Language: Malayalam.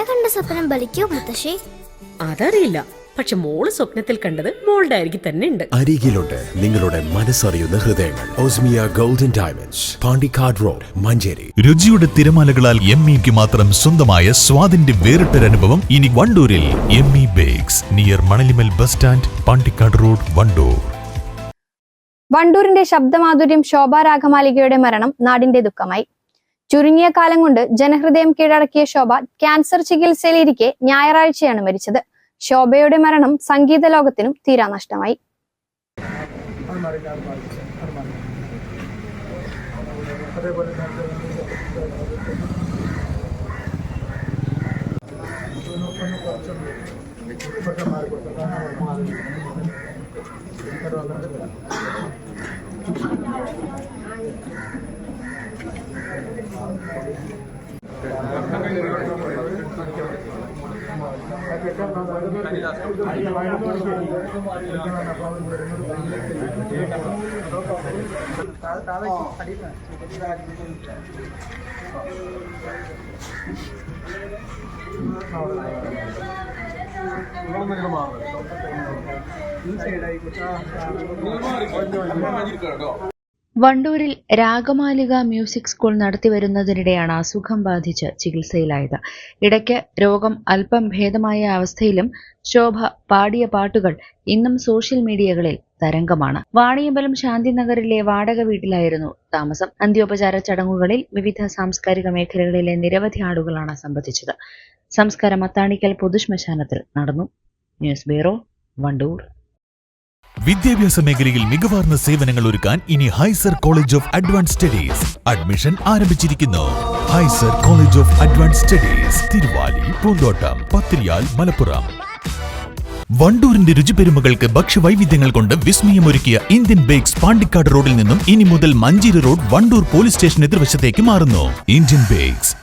കണ്ട സ്വപ്നം ബലിക്കോ മുത്തശ്ശി? അതറിയില്ല, പക്ഷെ മോള് സ്വപ്നത്തിൽ കണ്ടത് മോളുടെ അരികിൽ തന്നെ ഉണ്ട്. അരികിലുണ്ട് നിങ്ങളുടെ മനസ്സറിയുന്ന ഹൃദയങ്ങൾ. Osmia golden diamonds, Pandikkad road, Manjeri. രുചിയുടെ തിരമാലകളാൽ എംഇക്ക് മാത്രം സ്വന്തമായ സ്വാദിന്റെ വേറിട്ടൊരനുഭവം ഇനി വണ്ടൂരിൽ. ME bakes near Manalimal bus stand, Pandikkad road, Wandoor. വണ്ടൂരിന്റെ ശബ്ദമാധുര്യം ശോഭ രാഗമാലികയുടെ മരണം നാടിന്റെ ദുഃഖമായി. ചുരുങ്ങിയ കാലം കൊണ്ട് ജനഹൃദയം കീഴടക്കിയ ശോഭ ക്യാൻസർ ചികിത്സയിലിരിക്കെ ഞായറാഴ്ചയാണ് മരിച്ചത്. ശോഭയുടെ മരണം സംഗീത ലോകത്തിനും തീരാനഷ്ടമായി. വണ്ടൂരിൽ രാഗമാലിക മ്യൂസിക് സ്കൂൾ നടത്തിവരുന്നതിനിടെയാണ് അസുഖം ബാധിച്ച് ചികിത്സയിലായത്. ഇടയ്ക്ക് രോഗം അല്പം ഭേദമായ അവസ്ഥയിലും ശോഭ പാടിയ പാട്ടുകൾ ഇന്നും സോഷ്യൽ മീഡിയകളിൽ തരംഗമാണ്. വാണിയമ്പലം ശാന്തിനഗറിലെ വാടക വീട്ടിലായിരുന്നു താമസം. അന്ത്യോപചാര ചടങ്ങുകളിൽ വിവിധ സാംസ്കാരിക മേഖലകളിലെ നിരവധി ആളുകളാണ് സംബന്ധിച്ചത്. സംസ്കാരം അത്താണിക്കൽ പൊതുശ്മശാനത്തിൽ നടന്നു. News bureau, Wandoor. വിദ്യാഭ്യാസ മേഖലയിൽ മികവാർന്ന സേവനങ്ങൾ ഒരുക്കാൻ ഇനി Hyser college of advance studies. Admission ആരംഭിച്ചിരിക്കുന്നു. Hyser college of advance studies, Thiruvali, Poonthottam, Pathiriyal, Malappuram. വണ്ടൂരിന്റെ രുചിപെരുമകൾക്ക് ഭക്ഷ്യവൈവിധ്യങ്ങൾ കൊണ്ട് വിസ്മയമൊരുക്കിയ ഇന്ത്യൻ ബേക്സ് പാണ്ടിക്കാട് റോഡിൽ നിന്നും ഇനി മുതൽ Manjeri road, Wandoor police station എതിർവശത്തേക്ക് മാറുന്നു. Indian bakes